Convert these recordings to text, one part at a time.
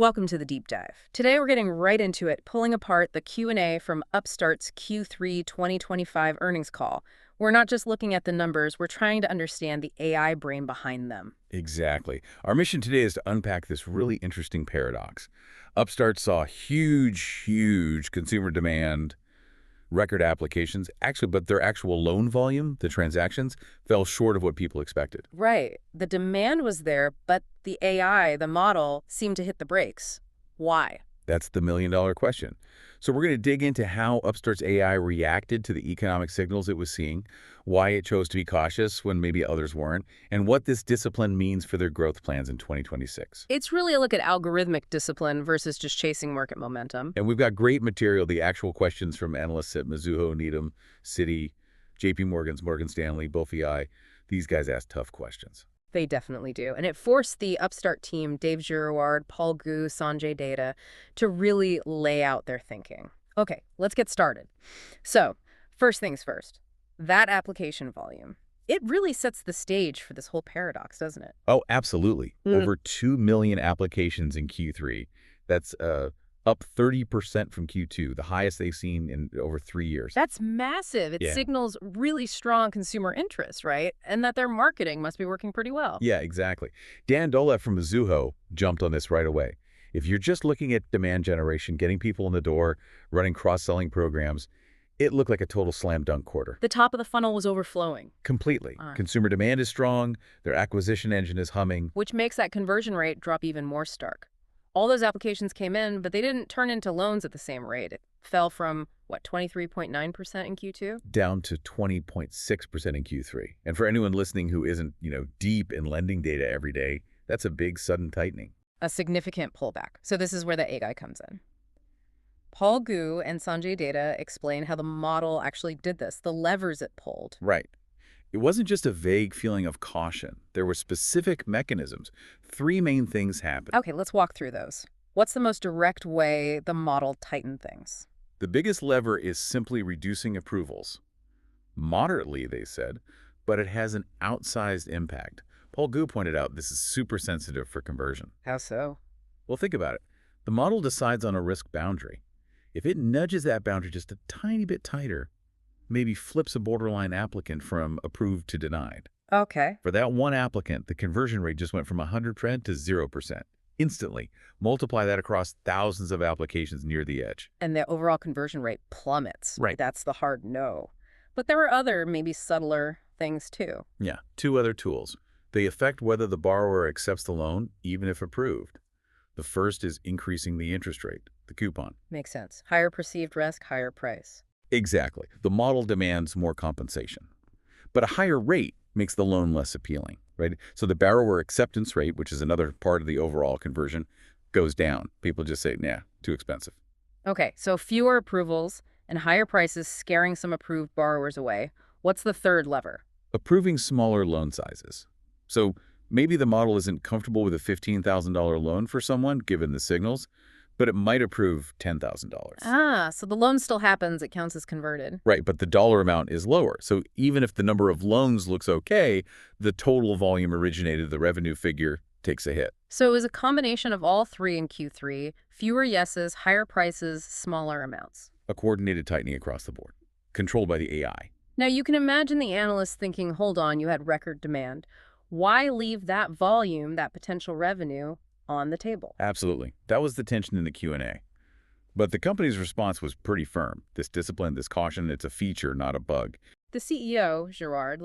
Welcome to the deep dive. Today we're getting right into it, pulling apart the Q&A from Upstart's Q3 2025 earnings call. We're not just looking at the numbers, we're trying to understand the AI brain behind them. Exactly. Our mission today is to unpack this really interesting paradox. Upstart saw huge consumer demand, record applications, but their actual loan volume, the transactions, fell short of what people expected. Right. The demand was there, but the AI, the model, seemed to hit the brakes. Why? That's the million-dollar question. So we're going to dig into how Upstart's AI reacted to the economic signals it was seeing, why it chose to be cautious when maybe others weren't, and what this discipline means for their growth plans in 2026. It's really a look at algorithmic discipline versus just chasing market momentum. And we've got great material, the actual questions from analysts at Mizuho, Needham, Citi, JP Morgan's, Morgan Stanley, BofI. These guys ask tough questions. They definitely do. And it forced the Upstart team, Dave Girouard, Paul Gu, Sanjay Datta, to really lay out their thinking. Okay, let's get started. So, first things first, that application volume. It really sets the stage for this whole paradox, doesn't it? Oh, absolutely. Over 2 million applications in Q3. That's up 30% from Q2, the highest they've seen in over 3 years. That's massive. It signals really strong consumer interest, right? And that their marketing must be working pretty well. Yeah, exactly. Dan Dolev from Mizuho jumped on this right away. If you're just looking at demand generation, getting people in the door, running cross-selling programs, it looked like a total slam dunk quarter. The top of the funnel was overflowing. Completely. Consumer demand is strong, their acquisition engine is humming. Which makes that conversion rate drop even more stark. All those applications came in, but they didn't turn into loans at the same rate. It fell from, 23.9% in Q2? Down to 20.6% in Q3. And for anyone listening who isn't, deep in lending data every day, that's a big sudden tightening. A significant pullback. So this is where the AI comes in. Paul Gu and Sanjay Datta explain how the model actually did this, the levers it pulled. Right. It wasn't just a vague feeling of caution. There were specific mechanisms. 3 main things happened. Okay, let's walk through those. What's the most direct way the model tightened things? The biggest lever is simply reducing approvals. Moderately, they said, but it has an outsized impact. Paul Gu pointed out this is super sensitive for conversion. How so? Well, think about it. The model decides on a risk boundary. If it nudges that boundary just a tiny bit tighter, maybe flips a borderline applicant from approved to denied. Okay. For that one applicant, the conversion rate just went from 100% to 0%. Instantly. Multiply that across thousands of applications near the edge. And the overall conversion rate plummets. Right. That's the hard no. But there are other, maybe subtler things too. Yeah, 2 other tools. They affect whether the borrower accepts the loan, even if approved. The first is increasing the interest rate, the coupon. Makes sense. Higher perceived risk, higher price. Exactly. The model demands more compensation. But a higher rate makes the loan less appealing, right? So the borrower acceptance rate, which is another part of the overall conversion, goes down. People just say, nah, too expensive. Okay, so fewer approvals and higher prices scaring some approved borrowers away. What's the third lever? Approving smaller loan sizes. So maybe the model isn't comfortable with a $15,000 loan for someone, given the signals, but it might approve $10,000. So the loan still happens, it counts as converted. Right, but the dollar amount is lower. So even if the number of loans looks okay, the total volume originated, the revenue figure, takes a hit. So it was a combination of all 3 in Q3, fewer yeses, higher prices, smaller amounts. A coordinated tightening across the board, controlled by the AI. Now you can imagine the analysts thinking, hold on, you had record demand. Why leave that volume, that potential revenue, on the table? Absolutely. That was the tension in the Q&A. But the company's response was pretty firm. This discipline, this caution, it's a feature, not a bug. The CEO, Girouard,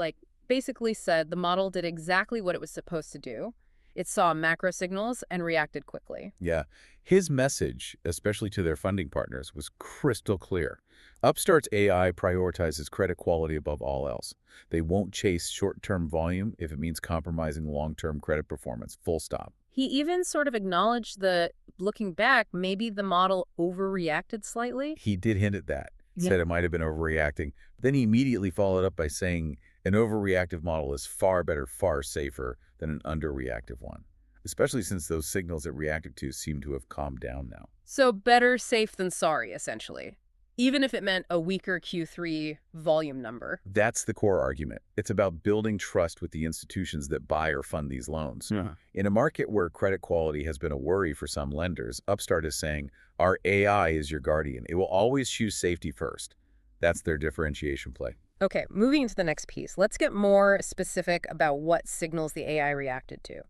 basically said the model did exactly what it was supposed to do. It saw macro signals and reacted quickly. Yeah. His message, especially to their funding partners, was crystal clear. Upstart's AI prioritizes credit quality above all else. They won't chase short-term volume if it means compromising long-term credit performance, full stop. He even sort of acknowledged that, looking back, maybe the model overreacted slightly. He did hint at that. Said it might have been overreacting. Then he immediately followed up by saying an overreactive model is far better, far safer than an underreactive one, especially since those signals it reacted to seem to have calmed down now. So better safe than sorry, essentially. even if it meant a weaker Q3 volume number. That's the core argument. It's about building trust with the institutions that buy or fund these loans. Yeah. In a market where credit quality has been a worry for some lenders, Upstart is saying, our AI is your guardian. It will always choose safety first. That's their differentiation play. Okay, moving into the next piece, let's get more specific about what signals the AI reacted to.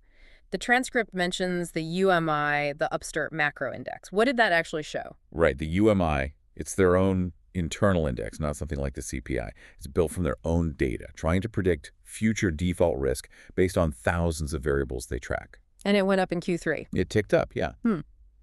The transcript mentions the UMI, the Upstart macro index. What did that actually show? Right, the UMI, it's their own internal index, not something like the CPI. It's built from their own data, trying to predict future default risk based on thousands of variables they track. And it went up in Q3. It ticked up, yeah.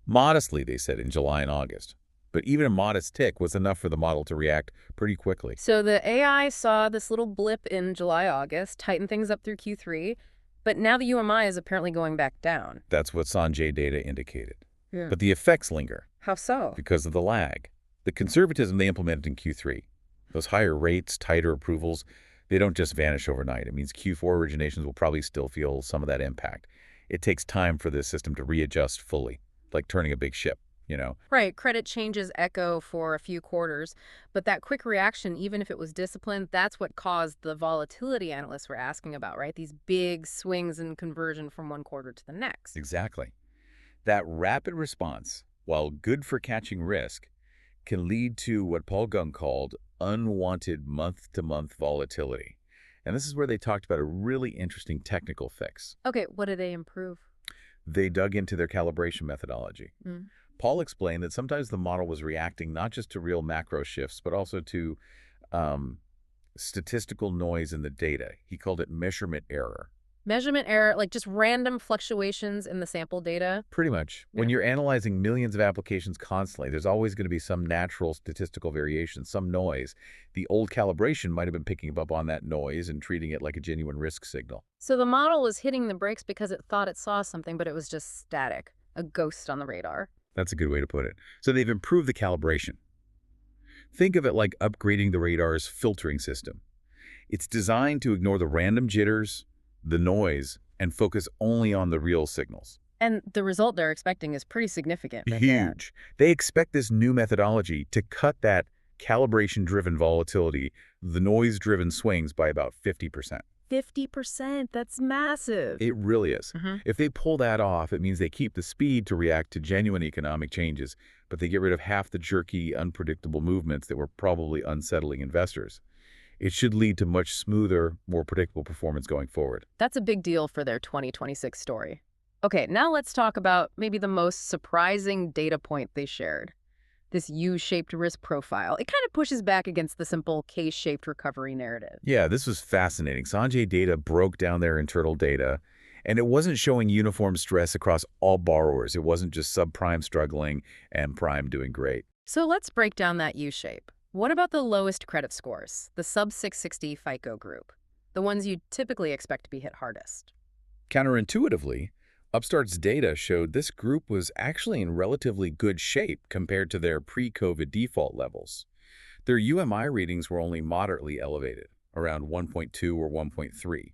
Modestly, they said, in July and August. But even a modest tick was enough for the model to react pretty quickly. So the AI saw this little blip in July, August, tightened things up through Q3, but now the UMI is apparently going back down. That's what Sanjay data indicated. Yeah. But the effects linger How so? because of the lag. The conservatism they implemented in Q3, those higher rates, tighter approvals, they don't just vanish overnight. It means Q4 originations will probably still feel some of that impact. It takes time for this system to readjust fully, like turning a big ship, you know? Right, credit changes echo for a few quarters, but that quick reaction, even if it was disciplined, that's what caused the volatility analysts were asking about, right? These big swings in conversion from one quarter to the next. Exactly. That rapid response, while good for catching risk, can lead to what Paul Gung called unwanted month-to-month volatility. And this is where they talked about a really interesting technical fix. Okay, what did they improve? They dug into their calibration methodology. Mm. Paul explained that sometimes the model was reacting not just to real macro shifts, but also to statistical noise in the data. He called it measurement error. Measurement error, like just random fluctuations in the sample data. Pretty much. When you're analyzing millions of applications constantly, there's always going to be some natural statistical variation, some noise. The old calibration might have been picking up on that noise and treating it like a genuine risk signal. So the model was hitting the brakes because it thought it saw something, but it was just static, a ghost on the radar. That's a good way to put it. So they've improved the calibration. Think of it like upgrading the radar's filtering system. It's designed to ignore the random jitters, the noise, and focus only on the real signals. And the result they're expecting is pretty significant. Huge. They expect this new methodology to cut that calibration-driven volatility, the noise-driven swings, by about 50%. 50%, that's massive. It really is. If they pull that off, it means they keep the speed to react to genuine economic changes, but they get rid of half the jerky, unpredictable movements that were probably unsettling investors. It should lead to much smoother, more predictable performance going forward. That's a big deal for their 2026 story. Okay, now let's talk about maybe the most surprising data point they shared. This U-shaped risk profile. It kind of pushes back against the simple K-shaped recovery narrative. Yeah, this was fascinating. Sanjay data broke down their internal data, and it wasn't showing uniform stress across all borrowers. It wasn't just subprime struggling and prime doing great. So let's break down that U-shape. What about the lowest credit scores, the sub-660 FICO group, the ones you'd typically expect to be hit hardest? Counterintuitively, Upstart's data showed this group was actually in relatively good shape compared to their pre-COVID default levels. Their UMI readings were only moderately elevated, around 1.2 or 1.3.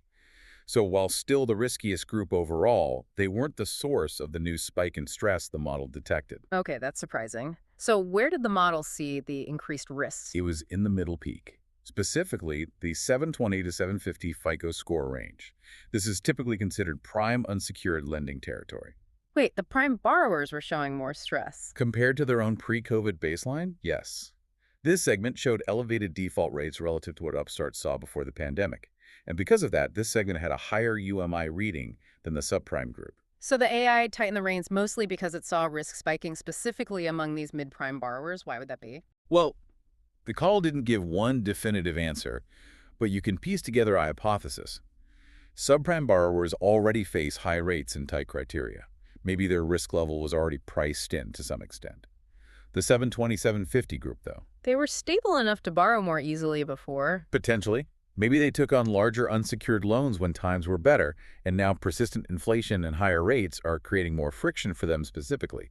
So while still the riskiest group overall, they weren't the source of the new spike in stress the model detected. Okay, that's surprising. So where did the model see the increased risks? It was in the middle peak, specifically the 720 to 750 FICO score range. This is typically considered prime unsecured lending territory. Wait, the prime borrowers were showing more stress. Compared to their own pre-COVID baseline, yes. This segment showed elevated default rates relative to what Upstart saw before the pandemic. And because of that, this segment had a higher UMI reading than the subprime group. So the AI tightened the reins mostly because it saw risk spiking specifically among these mid-prime borrowers. Why would that be? Well, the call didn't give one definitive answer, but you can piece together a hypothesis. Subprime borrowers already face high rates and tight criteria. Maybe their risk level was already priced in to some extent. The 720-750 group, though. They were stable enough to borrow more easily before. Potentially. Maybe they took on larger unsecured loans when times were better, and now persistent inflation and higher rates are creating more friction for them specifically.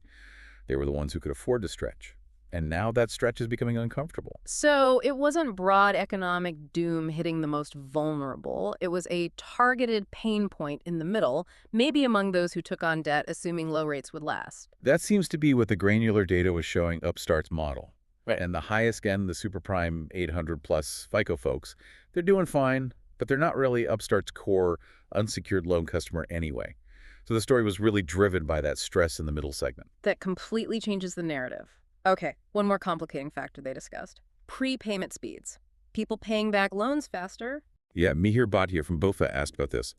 They were the ones who could afford to stretch. And now that stretch is becoming uncomfortable. So it wasn't broad economic doom hitting the most vulnerable. It was a targeted pain point in the middle, maybe among those who took on debt assuming low rates would last. That seems to be what the granular data was showing Upstart's model. Right. And the highest end, the super prime 800 plus FICO folks, they're doing fine, but they're not really Upstart's core unsecured loan customer anyway. So the story was really driven by that stress in the middle segment. That completely changes the narrative. Okay, one more complicating factor they discussed. Prepayment speeds. People paying back loans faster. Yeah, Mihir Bhatia from BofA asked about this.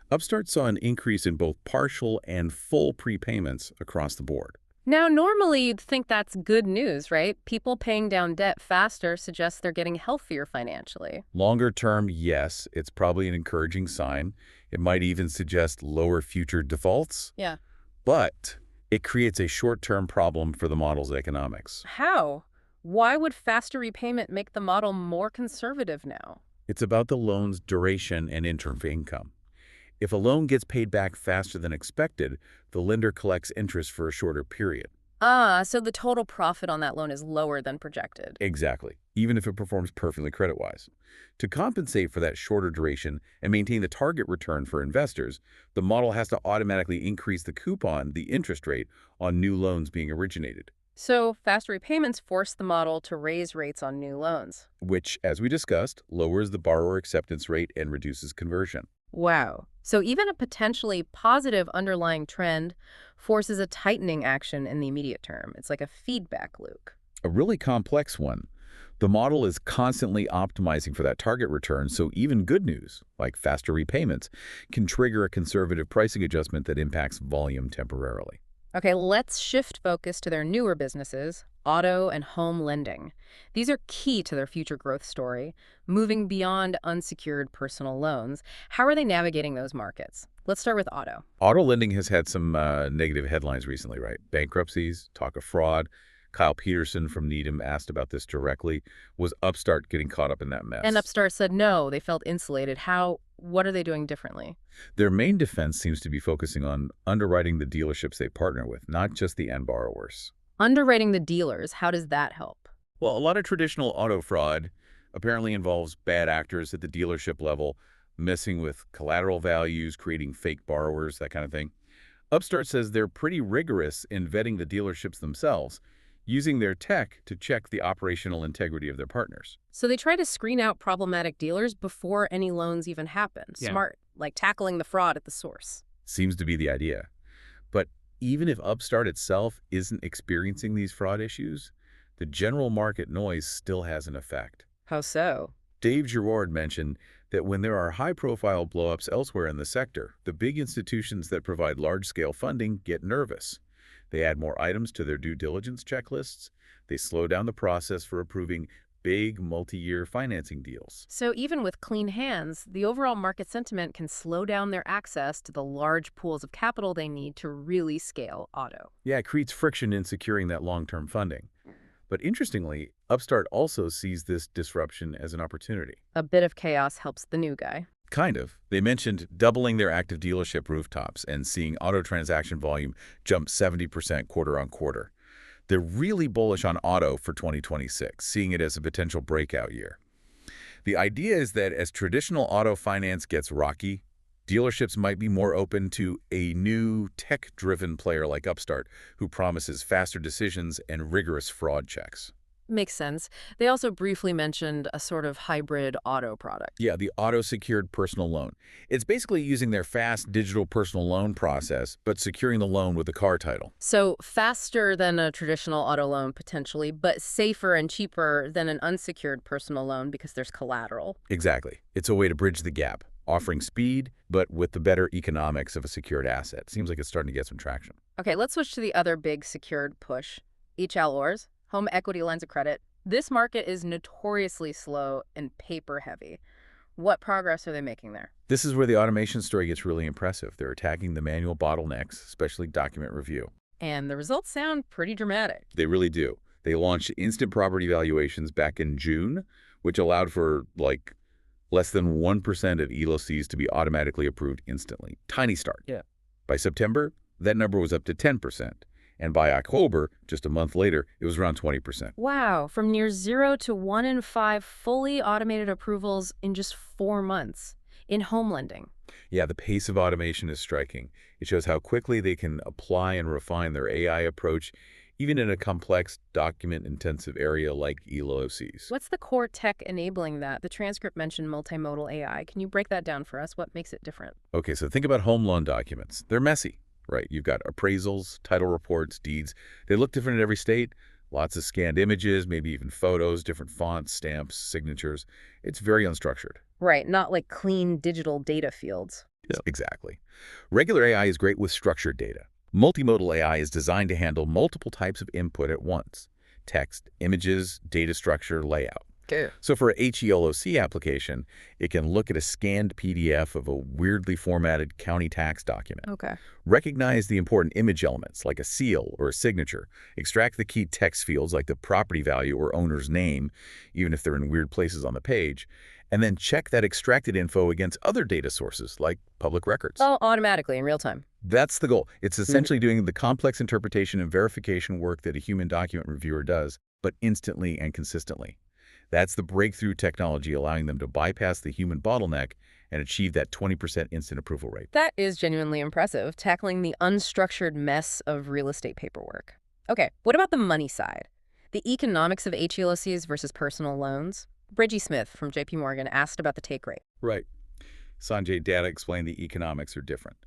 Upstart saw an increase in both partial and full prepayments across the board. Now, normally you'd think that's good news, right? People paying down debt faster suggests they're getting healthier financially. Longer term, yes, it's probably an encouraging sign. It might even suggest lower future defaults, Yeah. but it creates a short-term problem for the model's economics. How? Why would faster repayment make the model more conservative now? It's about the loan's duration and interim income. If a loan gets paid back faster than expected, the lender collects interest for a shorter period. Ah, so the total profit on that loan is lower than projected. Exactly, even if it performs perfectly credit-wise. To compensate for that shorter duration and maintain the target return for investors, the model has to automatically increase the coupon, the interest rate, on new loans being originated. So faster repayments force the model to raise rates on new loans. Which, as we discussed, lowers the borrower acceptance rate and reduces conversion. Wow. So even a potentially positive underlying trend forces a tightening action in the immediate term. It's like a feedback loop. A really complex one. The model is constantly optimizing for that target return, so even good news, like faster repayments, can trigger a conservative pricing adjustment that impacts volume temporarily. Okay, let's shift focus to their newer businesses, auto and home lending. These are key to their future growth story, moving beyond unsecured personal loans. How are they navigating those markets? Let's start with auto. Auto lending has had some negative headlines recently, right? Bankruptcies, talk of fraud. Kyle Peterson from Needham asked about this directly. Was Upstart getting caught up in that mess? And Upstart said no, they felt insulated. What are they doing differently? Their main defense seems to be focusing on underwriting the dealerships they partner with, not just the end borrowers. Underwriting the dealers, how does that help? Well, a lot of traditional auto fraud apparently involves bad actors at the dealership level, messing with collateral values, creating fake borrowers, that kind of thing. Upstart says they're pretty rigorous in vetting the dealerships themselves, using their tech to check the operational integrity of their partners. So they try to screen out problematic dealers before any loans even happen. Yeah. Smart, like tackling the fraud at the source. Seems to be the idea. But even if Upstart itself isn't experiencing these fraud issues, the general market noise still has an effect. How so? Dave Girouard mentioned that when there are high-profile blowups elsewhere in the sector, the big institutions that provide large-scale funding get nervous. They add more items to their due diligence checklists. They slow down the process for approving big multi-year financing deals. So even with clean hands, the overall market sentiment can slow down their access to the large pools of capital they need to really scale auto. Yeah, it creates friction in securing that long-term funding. But interestingly, Upstart also sees this disruption as an opportunity. A bit of chaos helps the new guy. Kind of. They mentioned doubling their active dealership rooftops and seeing auto transaction volume jump 70% quarter on quarter. They're really bullish on auto for 2026, seeing it as a potential breakout year. The idea is that as traditional auto finance gets rocky, dealerships might be more open to a new tech-driven player like Upstart who promises faster decisions and rigorous fraud checks. Makes sense. They also briefly mentioned a sort of hybrid auto product. Yeah, the auto-secured personal loan. It's basically using their fast digital personal loan process, but securing the loan with a car title. So faster than a traditional auto loan potentially, but safer and cheaper than an unsecured personal loan because there's collateral. Exactly. It's a way to bridge the gap, offering speed, but with the better economics of a secured asset. Seems like it's starting to get some traction. Okay, let's switch to the other big secured push, HLORs. Home equity lines of credit. This market is notoriously slow and paper-heavy. What progress are they making there? This is where the automation story gets really impressive. They're attacking the manual bottlenecks, especially document review. And the results sound pretty dramatic. They really do. They launched instant property valuations back in June, which allowed for, less than 1% of ELOCs to be automatically approved instantly. Tiny start. Yeah. By September, that number was up to 10%. And by October, just a month later, it was around 20%. Wow, from near 0 to 1 in 5 fully automated approvals in just 4 months in home lending. Yeah, the pace of automation is striking. It shows how quickly they can apply and refine their AI approach even in a complex, document-intensive area like ELOCs. What's the core tech enabling that? The transcript mentioned multimodal AI. Can you break that down for us? What makes it different? Okay, so think about home loan documents. They're messy, right? You've got appraisals, title reports, deeds. They look different in every state. Lots of scanned images, maybe even photos, different fonts, stamps, signatures. It's very unstructured. Right, not like clean digital data fields. Yeah. Exactly. Regular AI is great with structured data. Multimodal AI is designed to handle multiple types of input at once: text, images, data structure, layout. Okay. So for a HELOC application, it can look at a scanned PDF of a weirdly formatted county tax document, Okay. recognize the important image elements like a seal or a signature, extract the key text fields like the property value or owner's name, even if they're in weird places on the page, and then check that extracted info against other data sources like public records. All automatically in real time. That's the goal. It's essentially doing the complex interpretation and verification work that a human document reviewer does, but instantly and consistently. That's the breakthrough technology allowing them to bypass the human bottleneck and achieve that 20% instant approval rate. That is genuinely impressive, tackling the unstructured mess of real estate paperwork. Okay, what about the money side? The economics of HELOCs versus personal loans? Bridgie Smith from JP Morgan asked about the take rate. Right. Sanjay Datta explained the economics are different.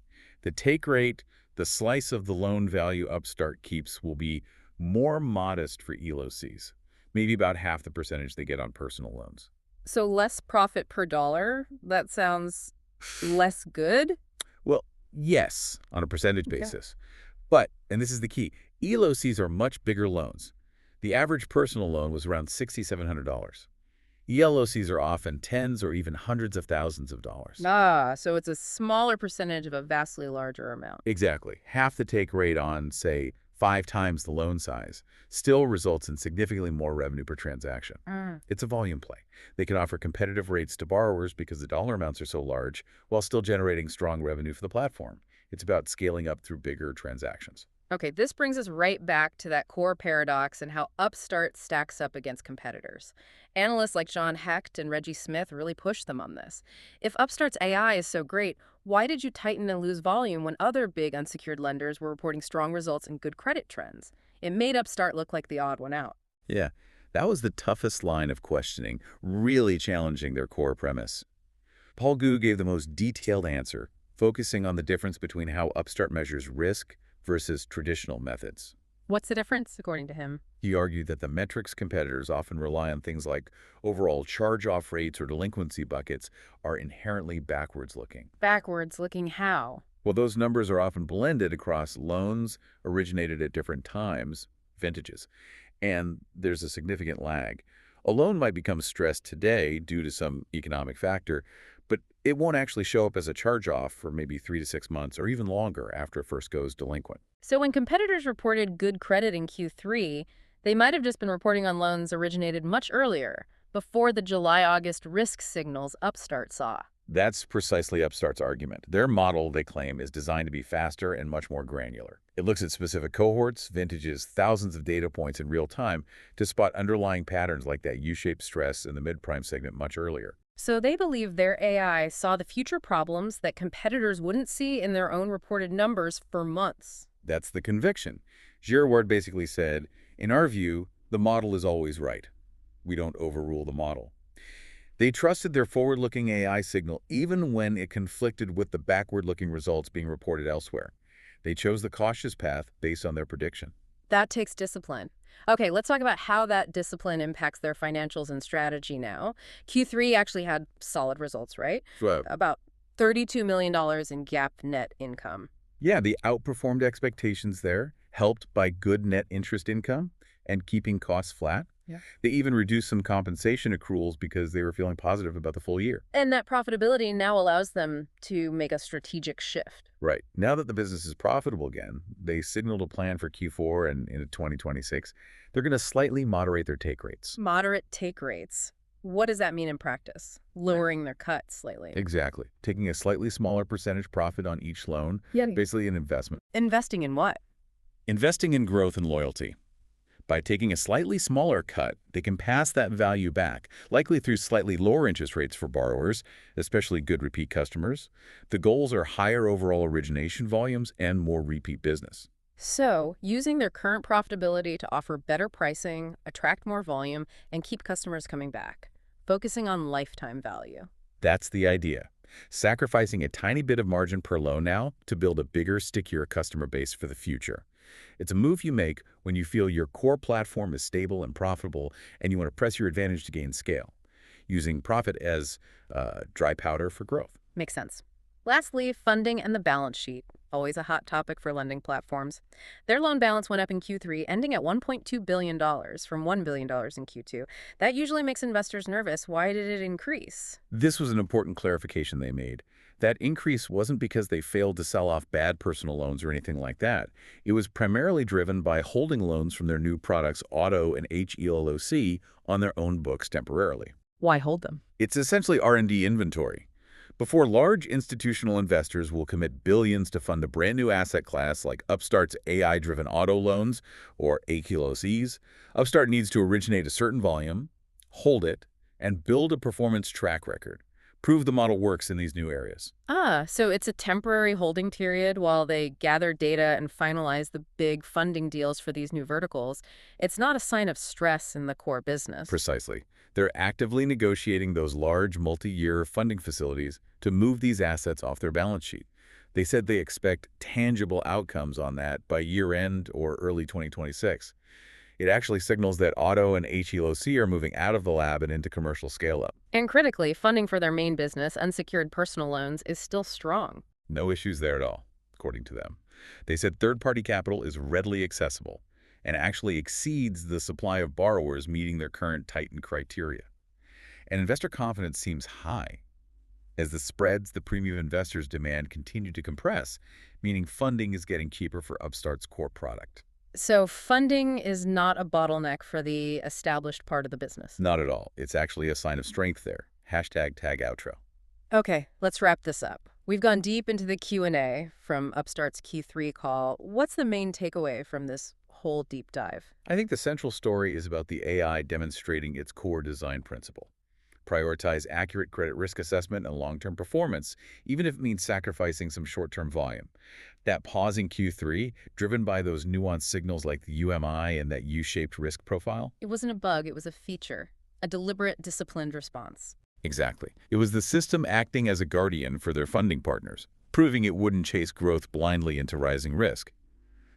The take rate, the slice of the loan value Upstart keeps, will be more modest for ELOCs, maybe about half the percentage they get on personal loans. So less profit per dollar? That sounds less good? Well, yes, on a percentage Okay. basis. But, and this is the key, ELOCs are much bigger loans. The average personal loan was around $6,700. ELOCs are often tens or even hundreds of thousands of dollars. Ah, so it's a smaller percentage of a vastly larger amount. Exactly. Half the take rate on, say, 5 times the loan size still results in significantly more revenue per transaction. It's a volume play. They can offer competitive rates to borrowers because the dollar amounts are so large while still generating strong revenue for the platform. It's about scaling up through bigger transactions. Okay, this brings us right back to that core paradox and how Upstart stacks up against competitors. Analysts like John Hecht and Reggie Smith really push them on this. If Upstart's AI is so great, why did you tighten and lose volume when other big unsecured lenders were reporting strong results and good credit trends? It made Upstart look like the odd one out. Yeah, that was the toughest line of questioning, really challenging their core premise. Paul Gu gave the most detailed answer, focusing on the difference between how Upstart measures risk versus traditional methods. What's the difference, according to him? He argued that the metrics competitors often rely on things like overall charge-off rates or delinquency buckets are inherently backwards-looking. Backwards looking how? Well, those numbers are often blended across loans originated at different times, vintages, and there's a significant lag. A loan might become stressed today due to some economic factor, but it won't actually show up as a charge-off for maybe 3 to 6 months or even longer after it first goes delinquent. So when competitors reported good credit in Q3, they might have just been reporting on loans originated much earlier, before the July-August risk signals Upstart saw. That's precisely Upstart's argument. Their model, they claim, is designed to be faster and much more granular. It looks at specific cohorts, vintages, thousands of data points in real time to spot underlying patterns like that U-shaped stress in the mid-prime segment much earlier. So they believe their AI saw the future problems that competitors wouldn't see in their own reported numbers for months. That's the conviction. Girouard basically said, in our view, the model is always right. We don't overrule the model. They trusted their forward-looking AI signal even when it conflicted with the backward-looking results being reported elsewhere. They chose the cautious path based on their prediction. That takes discipline. Okay, let's talk about how that discipline impacts their financials and strategy now. Q3 actually had solid results, right? So, About $32 million in GAAP net income. yeah, they outperformed expectations there, helped by good net interest income and keeping costs flat. Yeah. They even reduced some compensation accruals because they were feeling positive about the full year. And that profitability now allows them to make a strategic shift. Right. Now that the business is profitable again, they signaled a plan for Q4 and into 2026. They're going to slightly moderate their take rates. Moderate take rates. What does that mean in practice? Lowering their cut slightly. Exactly. Taking a slightly smaller percentage profit on each loan, basically an investment. Investing in what? Investing in growth and loyalty. By taking a slightly smaller cut, they can pass that value back, likely through slightly lower interest rates for borrowers, especially good repeat customers. The goals are higher overall origination volumes and more repeat business. So, using their current profitability to offer better pricing, attract more volume, and keep customers coming back, focusing on lifetime value. That's the idea. Sacrificing a tiny bit of margin per loan now to build a bigger, stickier customer base for the future. It's a move you make when you feel your core platform is stable and profitable and you want to press your advantage to gain scale, using profit as dry powder for growth. Makes sense. Lastly, funding and the balance sheet. Always a hot topic for lending platforms. Their loan balance went up in Q3, ending at $1.2 billion from $1 billion in Q2. That usually makes investors nervous. Why did it increase? This was an important clarification they made. That increase wasn't because they failed to sell off bad personal loans or anything like that. It was primarily driven by holding loans from their new products, Auto and HELOC, on their own books temporarily. Why hold them? It's essentially R&D inventory. Before large institutional investors will commit billions to fund a brand new asset class like Upstart's AI-driven auto loans, or HELOCs, Upstart needs to originate a certain volume, hold it, and build a performance track record. Prove the model works in these new areas. So it's a temporary holding period while they gather data and finalize the big funding deals for these new verticals. It's not a sign of stress in the core business. Precisely. They're actively negotiating those large multi-year funding facilities to move these assets off their balance sheet. They said they expect tangible outcomes on that by year-end or early 2026. It actually signals that Auto and HELOC are moving out of the lab and into commercial scale-up. And critically, funding for their main business, unsecured personal loans, is still strong. No issues there at all, according to them. They said third-party capital is readily accessible and actually exceeds the supply of borrowers meeting their current tightened criteria. And investor confidence seems high. As the spreads the premium investors demand continue to compress, meaning funding is getting cheaper for Upstart's core product. So funding is not a bottleneck for the established part of the business. Not at all. It's actually a sign of strength there. Hashtag tag outro. Okay, let's wrap this up. We've gone deep into the Q&A from Upstart's Q3 call. What's the main takeaway from this whole deep dive? I think the central story is about the AI demonstrating its core design principle. Prioritize accurate credit risk assessment and long-term performance, even if it means sacrificing some short-term volume. That pause in Q3, driven by those nuanced signals like the UMI and that U-shaped risk profile? It wasn't a bug, it was a feature, a deliberate, disciplined response. Exactly. It was the system acting as a guardian for their funding partners, proving it wouldn't chase growth blindly into rising risk.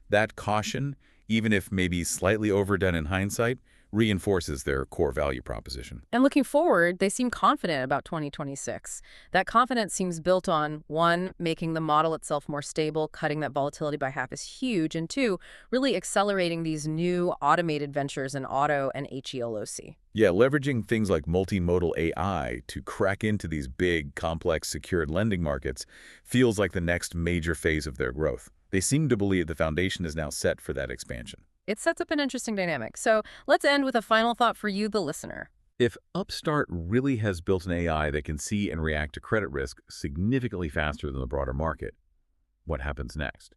That caution, even if maybe slightly overdone in hindsight, reinforces their core value proposition. And looking forward, they seem confident about 2026. That confidence seems built on, one, making the model itself more stable, cutting that volatility by half is huge, and two, really accelerating these new automated ventures in Auto and HELOC. Yeah, leveraging things like multimodal AI to crack into these big, complex, secured lending markets feels like the next major phase of their growth. They seem to believe the foundation is now set for that expansion. It sets up an interesting dynamic. So let's end with a final thought for you, the listener. If Upstart really has built an AI that can see and react to credit risk significantly faster than the broader market, what happens next?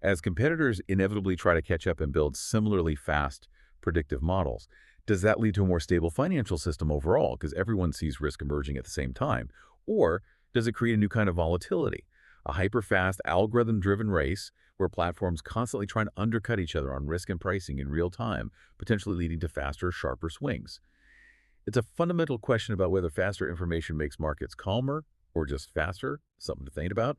As competitors inevitably try to catch up and build similarly fast, predictive models, does that lead to a more stable financial system overall because everyone sees risk emerging at the same time? Or does it create a new kind of volatility, a hyper-fast, algorithm-driven race where platforms constantly try to undercut each other on risk and pricing in real time, potentially leading to faster, sharper swings? It's a fundamental question about whether faster information makes markets calmer or just faster, something to think about.